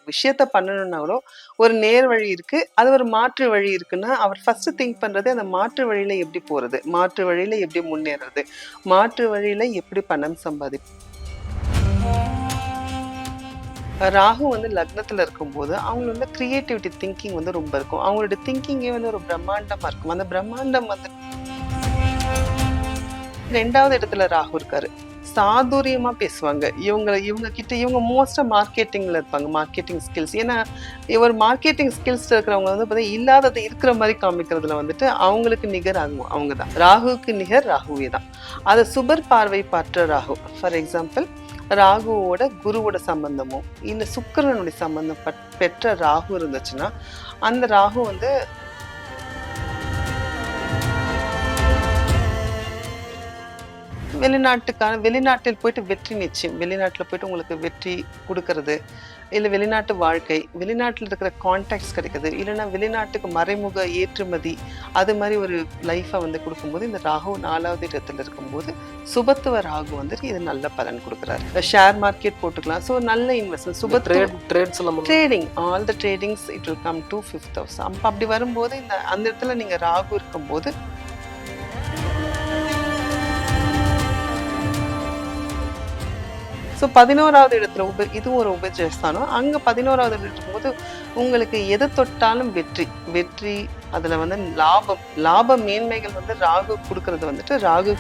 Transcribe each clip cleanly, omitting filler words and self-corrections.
விஷயத்த பண்ணணும்னாலோ ஒரு நேர் வழி இருக்கு, அது ஒரு மாற்று வழி இருக்குன்னா அவர் ஃபர்ஸ்ட் திங்க் பண்றது அந்த மாற்று வழியில எப்படி போறது, மாற்று வழியில எப்படி முன்னேறது, மாற்று வழியில எப்படி பணம் சம்பாதிப்பது. ராகு வந்து லக்னத்துல இருக்கும்போது அவங்களோட கிரியேட்டிவிட்டி திங்கிங் வந்து ரொம்ப இருக்கும். அவங்களோட திங்கிங்கே வந்து ஒரு பிரம்மாண்டமா இருக்கும். அந்த பிரம்மாண்டம் வந்து 2வது இடத்துல ராகு இருக்காரு. சாதுரியமா பேசுவாங்க. இவங்க கிட்ட இவங்க மோஸ்ட்டா மார்க்கெட்டிங்ல இருப்பாங்க. Marketing skills. ஏன்னா, ஒரு மார்க்கெட்டிங் ஸ்கில்ஸ் இருக்கிறவங்க வந்து பார்த்தீங்கன்னா, இல்லாதத இருக்கிற மாரி காமிக்கிறதுல வந்துட்டு அவங்களுக்கு நிகர் அவங்க தான். ராகுவுக்கு நிகர் ராகுவே தான். அத சுபர் பார்வை பாற்ற ராகு. ஃபார் எக்ஸாம்பிள் ராகுவோட குருவோட சம்பந்தமோ, இல்ல சுக்கிரனுடைய சம்பந்தம் பெற்ற ராகு இருந்துச்சுன்னா, அந்த ராகு வந்து வெளிநாட்டில் போயிட்டு வெற்றி நிச்சயம். வெளிநாட்டுல போயிட்டு உங்களுக்கு வெற்றி குடுக்கறது. இல்ல வெளிநாட்டு வாழ்க்கை, வெளிநாட்டுல இருக்கிற கான்டாக்ட்ஸ் கிடைக்குது. இல்லன்னா வெளிநாட்டுக்கு மறைமுக ஏற்றுமதி, அது மாரி ஒரு லைஃப வந்து குடுக்கும்போது, இந்த ராகு 4வது இடத்துல இருக்கும்போது, சுபத்துவ ராகு வந்துட்டு இது நல்ல பலன் குடுக்குறாரு. ஷேர் மார்க்கெட் போட்டுக்கலாம். ஸோ நல்ல இன்வெஸ்ட்மென்ட். ட்ரேட்ஸ் எல்லாம் trading, all the tradings it will come to 5th house. அப்படி வரும்போது அந்த இடத்துல நீங்க ராகு இருக்கும்போது ஸோ 11வது இடத்துல இதுவும் ஒரு உபஜயஸ்தானம். அங்க 11வது இடத்துல இருக்கும்போது உங்களுக்கு எது தொட்டாலும் வெற்றி. வெற்றி அதுல வந்து லாப மேன்மைகள் வந்து ராகு குடுக்கறது வந்துட்டு ராகு.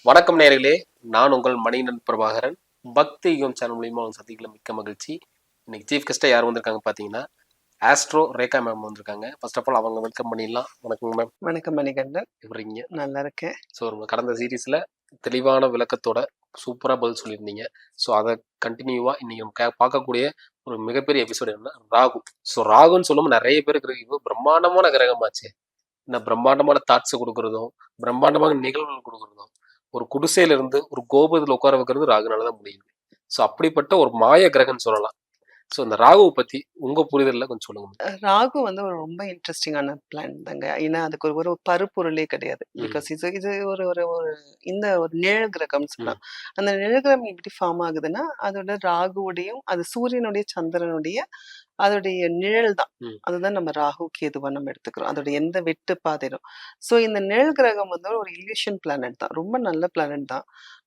வணக்கம் நேயர்களே, நான் உங்கள் மணிகண்டன் பிரபாகரன். பக்தி யுகம் சேனல் மூலியமா அவங்க சந்திக்கல மிக்க மகிழ்ச்சி. இன்னைக்கு சீஃப் கெஸ்டா யார் வந்திருக்காங்க பாத்தீங்கன்னா, ஆஸ்ட்ரோ ரேகா மேம் வந்திருக்காங்க. ஃபர்ஸ்ட் ஆஃப் ஆல் அவங்க வெல்கம் பண்ணிடலாம். வணக்கம் மேம். வணக்கம் மணிகண்டன். எப்படி இருக்கீங்க? நல்லா இருக்கேன். ஸோ கடந்த சீரீஸ்ல தெளிவான விளக்கத்தோட சூப்பரா பதில் சொல்லியிருந்தீங்க. ஸோ அதை கண்டினியூவா இன்னைக்கு நம்ம பார்க்கக்கூடிய ஒரு மிகப்பெரிய எபிசோடு என்னன்னா ராகு. ஸோ ராகுன்னு சொல்லும்போது நிறைய பேருக்கு இது பிரம்மாண்டமான கிரகமாச்சு. இந்த பிரம்மாண்டமான தாட்ஸை கொடுக்கறதும் பிரம்மாண்டமான நிகழ்வுகள் கொடுக்கறதும் ஒரு குடிசையில இருந்து ஒரு கோபுரத்தில் உட்கார வைக்கிறது ராகுனாலதான் முடியுது. ஸோ அப்படிப்பட்ட ஒரு மாய கிரகம்னு சொல்லலாம். ஸோ இந்த ராகுவை பத்தி உங்க புரிதல்ல கொஞ்சம் சொல்லுங்க. ராகு வந்து ஒரு ரொம்ப இன்ட்ரெஸ்டிங்கான பிளான் தாங்க. ஏன்னா அதுக்கு ஒரு பருப்பொருளே கிடையாது. பிகாஸ் இது ஒரு ஒரு ஒரு இந்த ஒரு நிழல் கிரகம்னு சொல்லலாம். அந்த நிழல் கிரகம் எப்படி ஃபார்ம் ஆகுதுன்னா அதோட ராகுவுடையும் அது சூரியனுடைய சந்திரனுடைய அதோடைய நிழல் தான். அதுதான் நம்ம ராகு கேதுவா நம்ம எடுத்துக்கிறோம். அதோட எந்த வெட்டு பாதையிலும். ஸோ இந்த நிழல் கிரகம் வந்து ஒரு இல்யூஷன் பிளானட் தான். ரொம்ப நல்ல பிளானட் தான்.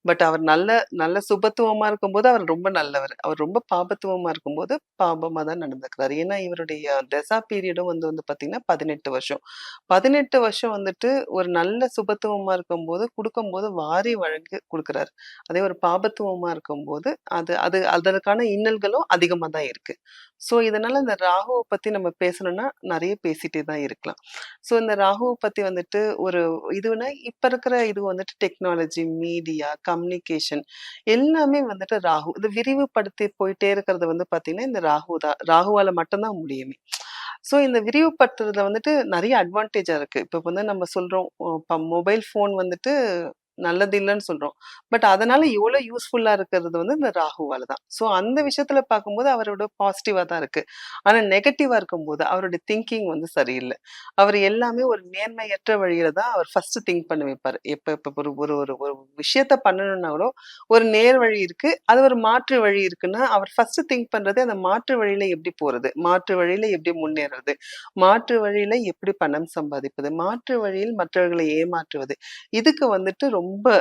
பட் அவர் நல்ல சுபத்துவமா இருக்கும்போது அவர் ரொம்ப நல்லவர். அவர் ரொம்ப பாபத்துவமா இருக்கும்போது பாபமா தான் நடந்துக்கிறாரு. ஏன்னா இவருடைய தசா பீரியடும் வந்து பாத்தீங்கன்னா 18 வருஷம். 18 வருஷம் வந்துட்டு ஒரு நல்ல சுபத்துவமா இருக்கும்போது குடுக்கும்போது வாரி வழங்கி குடுக்குறாரு. அதே ஒரு பாபத்துவமா இருக்கும்போது அது அது அதற்கான இன்னல்களும் அதிகமா தான் இருக்கு. ஸோ இதனால இந்த ராகுவை பத்தி நம்ம பேசணும்னா நிறைய பேசிட்டே தான் இருக்கலாம். ஸோ இந்த ராகுவை பத்தி வந்துட்டு ஒரு இதுனா இப்ப இருக்கிற இது வந்துட்டு டெக்னாலஜி, மீடியா, கம்யூனிகேஷன் எல்லாமே வந்துட்டு ராகு இது விரிவுபடுத்தி போயிட்டே இருக்கிறது வந்து பாத்தீங்கன்னா இந்த ராகு தான். ராகுவால மட்டும்தான் முடியுமே. ஸோ இந்த விரிவுபடுத்துறதுல வந்துட்டு நிறைய அட்வான்டேஜா இருக்கு. இப்ப வந்து நம்ம சொல்றோம் மொபைல் ஃபோன் வந்துட்டு நல்லது இல்லைன்னு சொல்றோம். பட் அதனால எவ்வளவு யூஸ்ஃபுல்லா இருக்கிறது வந்து இந்த ராகுவால தான். ஸோ அந்த விஷயத்துல பார்க்கும்போது அவரோட பாசிட்டிவா தான் இருக்கு. ஆனா நெகட்டிவா இருக்கும்போது அவருடைய திங்கிங் வந்து சரியில்லை. அவர் எல்லாமே ஒரு நேர்மையற்ற வழியில தான் அவர் ஃபர்ஸ்ட் திங்க் பண்ண வைப்பாரு. எப்ப ஒரு ஒரு ஒரு ஒரு விஷயத்த பண்ணணும்னாலும் ஒரு நேர் வழி இருக்கு, அது ஒரு மாற்று வழி இருக்குன்னா அவர் ஃபர்ஸ்ட் திங்க் பண்றது அந்த மாற்று வழியில எப்படி போறது, மாற்று வழியில எப்படி முன்னேறது, மாற்று வழியில எப்படி பணம் சம்பாதிப்பது, மாற்று வழியில் மற்றவர்களை ஏமாற்றுவது. இதுக்கு வந்துட்டு ரொம்ப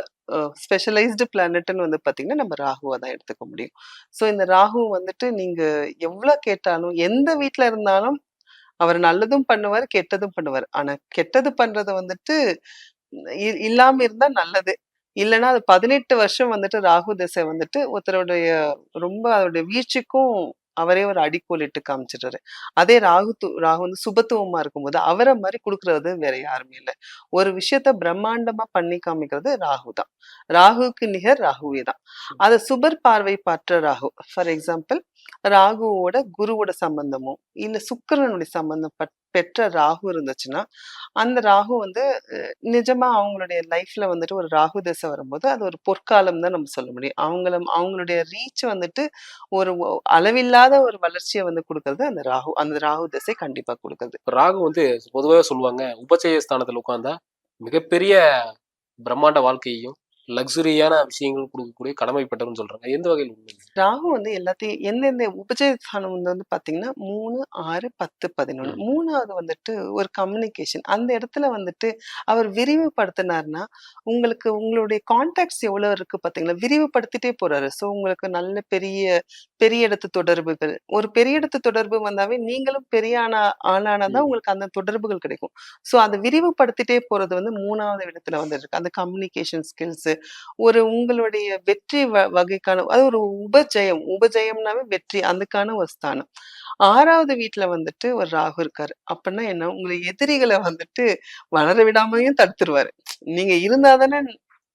ஸ்பெஷலைஸ்டு பிளானட்னு வந்து பாத்தீங்கன்னா நம்ம ராகுவா தான் எடுத்துக்க முடியும். ஸோ இந்த ராகு வந்துட்டு நீங்க எவ்வளவு கேட்டாலும் எந்த வீட்ல இருந்தாலும் அவர் நல்லதும் பண்ணுவார், கெட்டதும் பண்ணுவார். ஆனா கெட்டது பண்றது வந்துட்டு இல்லாம இருந்தா நல்லது. இல்லன்னா அது 18 வருஷம் வந்துட்டு ராகு திசை வந்துட்டு ஒருத்தருடைய ரொம்ப அவருடைய வீழ்ச்சிக்கும் அவரே ஒரு அடிக்கோல் இட்டு காமிச்சிடுறாரு. அதே ராகு வந்து சுபத்துவமா இருக்கும்போது அவரை மாதிரி குடுக்கறது வேற யாருமே இல்லை. ஒரு விஷயத்த பிரம்மாண்டமா பண்ணி காமிக்கிறது ராகு தான். ராகுவுக்கு நிகர் ராகுவே தான். அதை சுபர் பார்வை பாற்ற ராகு. ஃபார் எக்ஸாம்பிள் ராகுவோட குருவோட சம்பந்தமோ, இல்ல சுக்கிரனுடைய சம்பந்தம் பெற்ற ராகு இருந்துச்சுன்னா, அந்த ராகு வந்து நிஜமா அவங்களுடைய லைஃப்ல வந்துட்டு ஒரு ராகு திசை வரும்போது, அது ஒரு பொற்காலம் தான் நம்ம சொல்ல முடியும். அவங்களுடைய ரீச் வந்துட்டு ஒரு அளவில்லாத ஒரு வளர்ச்சிய வந்து குடுக்குறது அந்த ராகு. அந்த ராகு திசை கண்டிப்பா குடுக்குது. இப்ப ராகு வந்து பொதுவாவே சொல்லுவாங்க, உபஜய ஸ்தானத்துல உட்கார்ந்தா மிகப்பெரிய பிரம்மாண்ட வாழ்க்கையையும், லக்ஸுரியான விஷயங்கள் குடுக்கக்கூடிய கடமைப்பட்டவர்ன்னு சொல்றாங்க. எந்த வகையில் உண்மை? ராகு வந்து எல்லாத்தையும் எந்தெந்த உபஜய ஸ்தானம் வந்து பார்த்தீங்கன்னா 3, 6, 10, 11. ம். 3வது வந்துட்டு ஒரு கம்யூனிகேஷன். அந்த இடத்துல வந்துட்டு அவர் விரிவுபடுத்தினார்ன்னா, உங்களுக்கு உங்களுடைய கான்டாக்ட்ஸ் எவ்வளோ இருக்கு பார்த்தீங்களா? விரிவுபடுத்திட்டே போறாரு. ஸோ உங்களுக்கு நல்ல பெரிய பெரிய இடத்து தொடர்புகள். ஒரு பெரிய இடத்து தொடர்பு வந்தாவே நீங்களும் பெரிய ஆளானா தான் ம். உங்களுக்கு அந்த தொடர்புகள் கிடைக்கும். ஸோ அத விரிவுபடுத்திட்டே போறது வந்து 3வது இடத்துல வந்து இருக்கு. அந்த கம்யூனிகேஷன் ஸ்கில்ஸ் ஒரு உங்களுடைய வெற்றி வகைக்கான அது ஒரு உபஜயம். உபஜயம்னாவே வெற்றி. அதுக்கான ஒரு ஸ்தானம். 6வது வீட்ல வந்துட்டு ஒரு ராகு இருக்காரு. அப்பன்னா என்ன? உங்கள எதிரிகள வந்துட்டு வளர விடாமயும் தடுத்துருவாரு. நீங்க இருந்தா தானே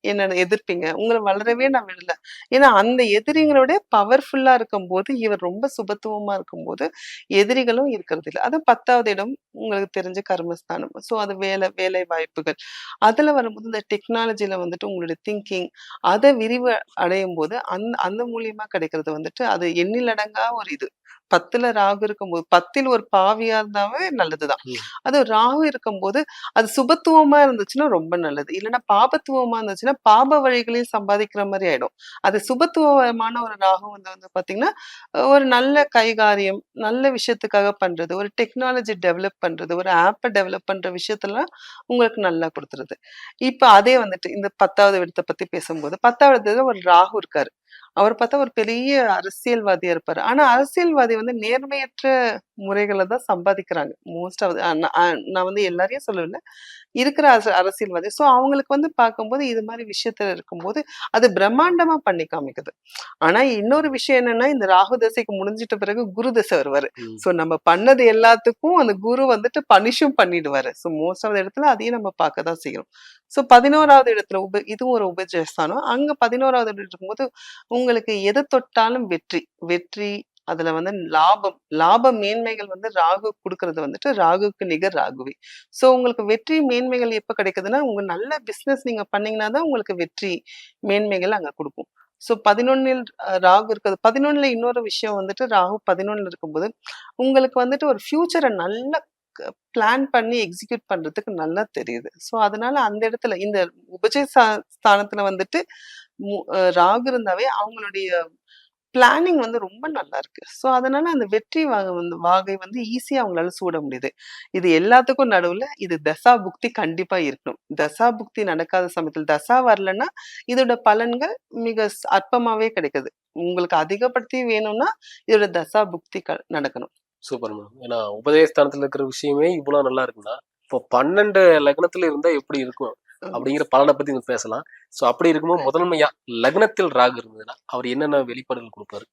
என்ன எதிர்ப்பீங்க. உங்கள வளரவே நான் விடல. ஏன்னா அந்த எதிரிகளோட பவர்ஃபுல்லா இருக்கும்போது, இவர் ரொம்ப சுபத்துவமா இருக்கும்போது, எதிரிகளும் இருக்கிறதில்ல. அது 10வது இடம் உங்களுக்கு தெரிஞ்ச கர்மஸ்தானம். ஸோ அது வேலை வாய்ப்புகள். அதுல வரும்போது இந்த டெக்னாலஜில வந்துட்டு உங்களுடைய திங்கிங் அத விரிவு அடையும்போது, அந்த மூலியமா கிடைக்கிறது வந்துட்டு அது எண்ணிலடங்கா ஒரு இது. 10ல ராகு இருக்கும்போது 10ல் ஒரு பாவியா இருந்தாவே நல்லதுதான். ம். அதுவும் ராகு இருக்கும்போது, அது சுபத்துவமா இருந்துச்சுன்னா ரொம்ப நல்லது. இல்லன்னா பாபத்துவமா இருந்துச்சுன்னா, பாப வழிகளில் சம்பாதிக்கிற மாரி ஆயிடும். அது சுபத்துவமான ஒரு ராகு வந்து பார்த்தீங்கன்னா, ஒரு நல்ல கைகாரியம், நல்ல விஷயத்துக்காக பண்றது, ஒரு டெக்னாலஜி டெவலப் பண்றது, ஒரு ஆப்ப டெவலப் பண்ற விஷயத்தலாம் உங்களுக்கு நல்லா குடுத்துருது. இப்ப அதே வந்துட்டு இந்த 10வது இடத்த பத்தி பேசும்போது, 10வது இடத்துல ஒரு ராகு இருக்காரு. அவர் பார்த்தா ஒரு பெரிய அரசியல்வாதியா இருப்பாரு. ஆனா அரசியல்வாதி வந்து நேர்மையற்ற முறைகள தான் சம்பாதிக்கிறாங்க. மோஸ்ட் ஆஃப் நான் வந்து எல்லாரையும் சொல்லல. இருக்கிற அரசியல்வாதி. ஸோ அவங்களுக்கு வந்து பார்க்கும்போது இது மாரி விஷயத்துல இருக்கும்போது, அது பிரம்மாண்டமா பண்ணி காமிக்குது. ஆனா இன்னொரு விஷயம் என்னன்னா, இந்த ராகு தசைக்கு முடிஞ்சிட்ட பிறகு குரு தசை வருவாரு. ம். ஸோ நம்ம பண்ணது எல்லாத்துக்கும் அந்த குரு வந்துட்டு பனிஷும் பண்ணிடுவாரு. ஸோ மோஸ்ட் ஆஃப் த இடத்துல அதையும் நம்ம பார்க்க தான் செய்றோம். ஸோ 11வது இடத்துல இதுவும் ஒரு உபஜயஸ்தானம். அங்க 11வது இடம் இருக்கும்போது, உங்களுக்கு எத தொட்டாலும் வெற்றி. வெற்றி அதுல வந்து லாபம். லாப மேன்மைகள் வந்து ராகு குடுக்குறது வந்துட்டு ராகுக்கு நிகர் ராகுவே. ஸோ உங்களுக்கு வெற்றி மேன்மைகள் எப்ப கிடைக்குதுன்னா, உங்க நல்ல பிசினஸ் நீங்க பண்ணீங்கன்னா தான் உங்களுக்கு வெற்றி மேன்மைகள் அங்க குடுக்கும். ஸோ 11ல் ராகு இருக்குது. 11ல இன்னொரு விஷயம் வந்துட்டு ராகு 11ல இருக்கும்போது, உங்களுக்கு வந்துட்டு ஒரு ஃபியூச்சர நல்லா பிளான் பண்ணி எக்ஸிக்யூட் பண்றதுக்கு நல்லா தெரியுது. ஸோ அதனால அந்த இடத்துல இந்த உபஜய ஸ்தானத்துல வந்துட்டு ராகு இருந்தாவே அவங்களுடைய பிளானிங் வந்து ரொம்ப நல்லா இருக்கு. ஸோ அதனால அந்த வெற்றி வாகை வந்து ஈஸியா அவங்களால சூட முடியுது. இது எல்லாத்துக்கும் நடுவுல இது தசா புக்தி கண்டிப்பா இருக்கணும். தசா புக்தி நடக்காத சமயத்துல தசா வரலன்னா, இதோட பலன்கள் மிக அற்பமாவே கிடைக்குது. உங்களுக்கு அதிகப்படுத்தி வேணும்னா, இதோட தசா புக்தி நடக்கணும். Super madam. ஏன்னா உபதேசஸ்தானத்துல இருக்கிற விஷயமே இவ்வளோ நல்லா இருக்குன்னா, இப்போ 12 லக்னத்துல இருந்தா எப்படி இருக்கும்? ஆமா. அப்படிங்கிற பலன பத்தி நம்ம பேசலாம். ஸோ அப்படி இருக்கும்போது முதன்மையா லக்னத்தில் ராகு இருந்ததுன்னா, அவர் என்னென்ன வெளிப்பாடுகள் குடுப்பாரு?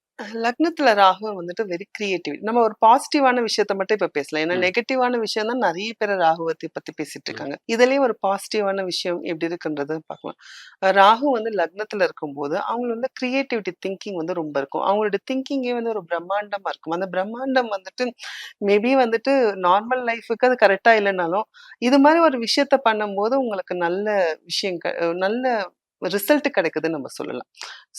லக்னத்துல ராகு வந்துட்டு வெரி கிரியேட்டிவ். நம்ம ஒரு பாசிட்டிவான விஷயத்த மட்டும் இப்ப பேசலாம். ஏன்னா ம். நெகட்டிவான விஷயம் தான் நெறைய பேர் ராகுவத்தை பத்தி பேசிட்டு ம். இருக்காங்க. இதுலயே ஒரு பாசிட்டிவான விஷயம் எப்படி இருக்குன்றத பார்க்கலாம். ராகு வந்து லக்னத்துல இருக்கும்போது, அவங்க வந்து கிரியேட்டிவிட்டி திங்கிங் வந்து ரொம்ப இருக்கும். அவங்களோட திங்கிங்கே வந்து ஒரு பிரம்மாண்டமா இருக்கும். அந்த பிரம்மாண்டம் வந்துட்டு மேபி வந்துட்டு நார்மல் லைஃப்க்கு அது கரெக்ட்டா இல்லனாலும், இது மாரி ஒரு விஷயத்த பண்ணும்போது உங்களுக்கு நல்ல விஷயம் நல்ல ரிசல்ட் கிடைக்குதுன்னு நம்ம சொல்லலாம்.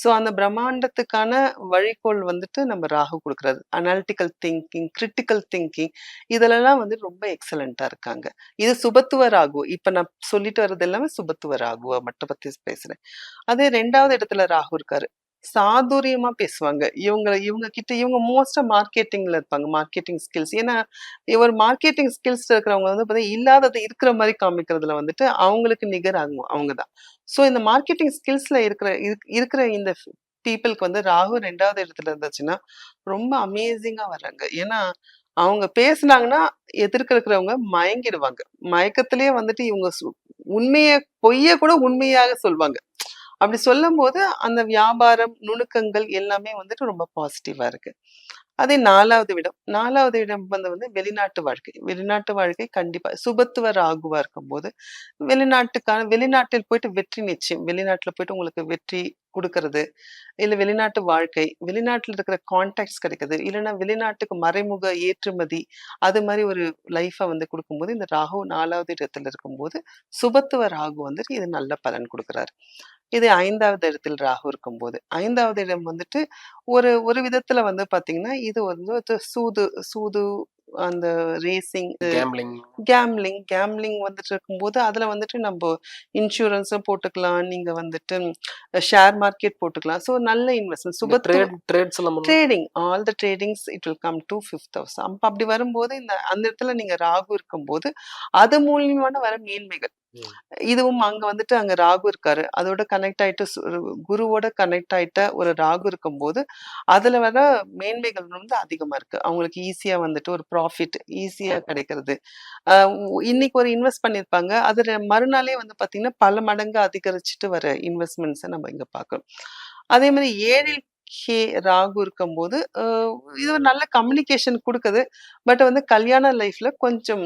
ஸோ அந்த பிரம்மாண்டத்துக்கான வழிகோல் வந்துட்டு நம்ம ராகு குடுக்குறது. அனாலிட்டிக்கல் திங்கிங், கிரிட்டிக்கல் திங்கிங் இதுலலாம் வந்து ரொம்ப எக்ஸலென்ட்டா இருக்காங்க. இது சுபத்துவ ராகு. இப்ப நான் சொல்லிட்டு வர்றது எல்லாமே சுபத்துவ ராகுவ மட்டும் பத்தி பேசுறேன். அதே 2வது இடத்துல ராகு இருக்காரு. சாதுரியமா பேசுவாங்க. இவங்க கிட்ட இவங்க மோஸ்ட்டா மார்க்கெட்டிங்ல இருப்பாங்க. Marketing skills. ஏன்னா, ஒரு மார்க்கெட்டிங் ஸ்கில்ஸ் இருக்கிறவங்க வந்து பார்த்தீங்கன்னா, இல்லாதத இருக்கிற மாரி காமிக்கிறதுல வந்துட்டு அவங்களுக்கு நிகர் அவங்க தான். ஸோ இந்த மார்க்கெட்டிங் ஸ்கில்ஸ்ல இருக்கிற இந்த பீப்பிள்க்கு வந்து ராகு 2வது இடத்துல இருந்துச்சுன்னா, ரொம்ப அமேசிங்கா வர்றாங்க. ஏன்னா, அவங்க பேசுனாங்கன்னா, எதிர்க்க இருக்கிறவங்க மயங்கிடுவாங்க. மயக்கத்திலேயே வந்துட்டு இவங்க பொய்ய கூட உண்மையாக சொல்வாங்க. அப்படி சொல்லும்போது, அந்த வியாபாரம், நுணுக்கங்கள் எல்லாமே வந்துட்டு ரொம்ப பாசிட்டிவா இருக்கு. அதே 4வது இடம். 4வது இடம் வந்து வெளிநாட்டு வாழ்க்கை. வெளிநாட்டு வாழ்க்கை கண்டிப்பா சுபத்துவ ராகுவா இருக்கும்போது, வெளிநாட்டில் போயிட்டு வெற்றி நிச்சயம். வெளிநாட்டுல போயிட்டு உங்களுக்கு வெற்றி குடுக்கறது, இல்ல வெளிநாட்டு வாழ்க்கை, வெளிநாட்டுல இருக்கிற கான்டாக்ட்ஸ் கிடைக்குது, இல்லன்னா வெளிநாட்டுக்கு மறைமுக ஏற்றுமதி, அது மாரி ஒரு லைஃப வந்து குடுக்கும்போது, இந்த ராகு 4வது இடத்துல இருக்கும்போது, சுபத்துவ ராகு வந்துட்டு இது நல்ல பலன் குடுக்குறாரு. இது 5வது இடத்தில் ராகு இருக்கும்போது. 5வது இடம் வந்துட்டு ஒரு ஒரு விதத்துல வந்து பாத்தீங்கன்னா, இது வந்து சூது சூது அந்த ரேசிங் கேம்பிளிங் கேம்லிங் வந்துட்டு இருக்கும்போது, அதுல வந்துட்டு நம்ப இன்சூரன்ஸும் போட்டுக்கலாம். நீங்க வந்துட்டு ஷேர் மார்க்கெட் போட்டுக்கலாம். ஸோ நல்ல இன்வெஸ்ட்மென்ட். இந்த ட்ரேட்ஸ் எல்லாம் பண்ணலாம். Trading all the tradings it will come to 5th house. அப்படி வரும்போது அந்த இடத்துல நீங்க ராகு இருக்கும்போது, அது மூலியமான வர மேன்மைகள். ம். இதுவும் அங்க வந்துட்டு அங்க ராகு இருக்காரு. அதோட கனெக்ட் ஆயிட்டு குருவோட கனெக்ட் ஆயிட்ட ஒரு ராகு இருக்கும்போது, அதுல வர மேன்மைகள் வந்து அதிகமா இருக்கு. அவங்களுக்கு ஈஸியா வந்துட்டு ஒரு ப்ராஃபிட் ஈஸியா கிடைக்கிறது. அ இன்னைக்கு ஒரு இன்வெஸ்ட் பண்ணியிருப்பாங்க. அதுல மறுநாளே வந்து பார்த்தீங்கன்னா, பல மடங்கு அதிகரிச்சுட்டு வர இன்வெஸ்ட்மெண்ட்ஸ நம்ம இங்க பார்க்கிறோம். அதே மாரி 7ல் ராகு இருக்கும்போது, இது ஒரு நல்ல கம்யூனிகேஷன் குடுக்குது. பட் வந்து கல்யாண லைஃப்ல கொஞ்சம்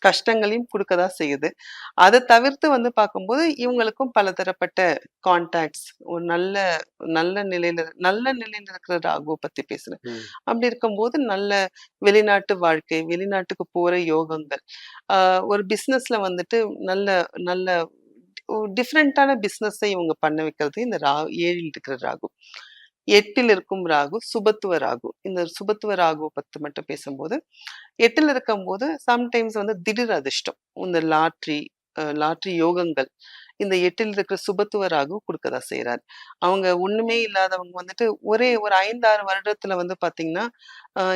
கஷ்டங்களையும் குடுக்க தான் செய்யுது. அத தவிர்த்து வந்து பார்க்கும்போது, இவங்களுக்கும் பலதரப்பட்ட கான்டாக்ட்ஸ் ஒரு நல்ல நிலையில இருக்கிற ராகுவ பத்தி பேசுறேன். ம். அப்படி இருக்கும்போது நல்ல வெளிநாட்டு வாழ்க்கை, வெளிநாட்டுக்கு போற யோகங்கள். ஆ ஒரு பிசினஸ்ல வந்துட்டு நல்ல நல்ல டிஃபரண்டான பிசினஸை இவங்க பண்ண வைக்கிறது இந்த 7ல் இருக்கிற ராகு. 8ல் இருக்கும் ராகு சுபத்துவ ராகு. இந்த சுபத்துவ ராகுவ பத்தி மட்டும் பேசும்போது, 8ல் இருக்கும்போது சம்டைம்ஸ் வந்து திடீர் அதிர்ஷ்டம். இந்த லாட்டரி யோகங்கள். இந்த 8ல் இருக்கிற சுபத்துவ ராகு குடுக்க தான் செய்றாரு. அவங்க ஒண்ணுமே இல்லாதவங்க வந்துட்டு ஒரே ஒரு 5, 6 வருடத்துல வந்து பாத்தீங்கன்னா,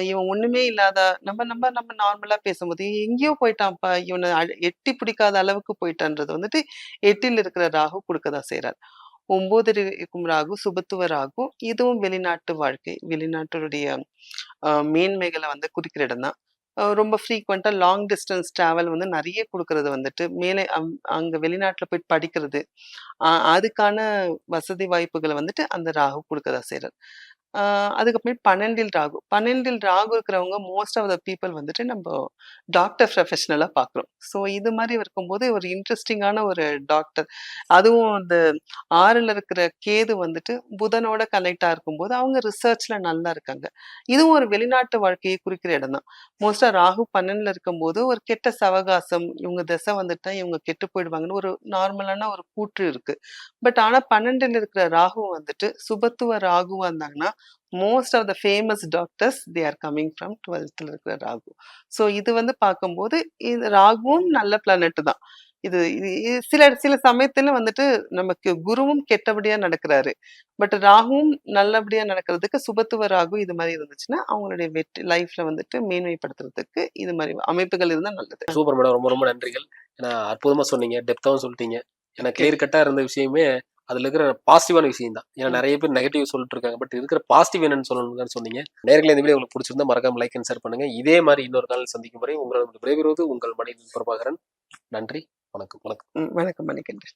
இவன் ஒண்ணுமே இல்லாத நம்ம நம்ம நம்ம நார்மலா பேசும்போது, எங்கேயோ போயிட்டான்ப்பா, இவன எட்டி பிடிக்காத அளவுக்கு போயிட்டான்றது வந்துட்டு 8ல் இருக்கிற ராகு குடுக்க தான் செய்றார். 9ல் இருக்கும் ராகு சுபத்துவ ராகு. இதுவும் வெளிநாட்டு வாழ்க்கை, வெளிநாட்டினுடைய மேன்மைகள வந்து குறிக்கிற இடம் தான். ரொம்ப ஃப்ரீக்வென்ட்டா லாங் டிஸ்டன்ஸ் டிராவல் வந்து நெறைய குடுக்குறது வந்துட்டு, மேலே அங்க வெளிநாட்ல போய் படிக்கிறது, அதுக்கான வசதி வாய்ப்புகள வந்துட்டு அந்த ராகு குடுக்க தான் செய்றார். அ அதுக்கப்புறம் 12ல் ராகு இருக்கிறவங்க மோஸ்ட் ஆஃப் த பீப்பிள் வந்துட்டு நம்ப டாக்டர் ப்ரொஃபஷனலா பார்க்குறோம். ஸோ இது மாரி இருக்கும்போது ஒரு இன்ட்ரஸ்டிங்கான ஒரு டாக்டர். அதுவும் அந்த 6ல இருக்கிற கேது வந்துட்டு புதனோட கனெக்ட்டா இருக்கும்போது, அவங்க ரிசர்ச்ல நல்லா இருக்காங்க. இதுவும் ஒரு வெளிநாட்டு வாழ்க்கையை குறிக்கிற இடம் தான். மோஸ்ட்டா ராகு 12ல இருக்கும்போது, ஒரு கெட்ட சவகாசம், இவங்க திசை வந்துட்டா இவங்க கெட்டு போயிடுவாங்கன்னு ஒரு நார்மலான ஒரு கூற்று இருக்கு. பட் ஆனா 12ல் இருக்கிற ராகு வந்துட்டு சுபத்துவ ராகுவா இருந்தாங்கன்னா, most of the famous doctors they are coming from 12ல இருக்கிற ராகு. ஸோ இது வந்து பார்க்கும்போது, இது ராகுவும் நல்ல பிளானெட் தான். இது இது இது சில சில சமயத்துல வந்துட்டு நமக்கு குருவும் கெட்டபடியா நடக்கிறாரு. பட் ராகுவும் நல்லபடியா நடக்கிறதுக்கு சுபத்துவ ராகு இது மாரி இருந்துச்சுன்னா, அவங்களுடைய வெற்றி லைஃப்ல வந்துட்டு மேன்மைப்படுத்துறதுக்கு இது மாரி அமைப்புகள் இருந்தா நல்லது. Super madam. ரொம்ப ரொம்ப நன்றிகள். ஏன்னா அற்புதமா சொன்னீங்க. டெப்த்தாவும் சொல்லிட்டீங்க. ஏன்னா ஓகே. கிளியர் கட்டா இருந்த விஷயமே அதுல இருக்கிற பாசிட்டிவான விஷயம் தான். ஏன்னா ம். நெறைய பேர் நெகட்டிவ் சொல்லிட்டு இருக்காங்க. பட் இருக்கிற பாசிட்டிவ் என்னன்னு சொல்லணும்னு சொன்னீங்க. நேயர்களே இந்த வீடியோ உங்களுக்கு பிடிச்சிருந்தா மறக்காம லைக் அண்ட் ஷேர் பண்ணுங்க. இதே மாரி இன்னொரு நாள் சந்திக்கும் வரை உங்களிடம் விடைபெறுவது உங்கள் மணிகண்டன் பிரபாகரன். நன்றி. வணக்கம். வணக்கம். வணக்கம் மணிகண்டன்.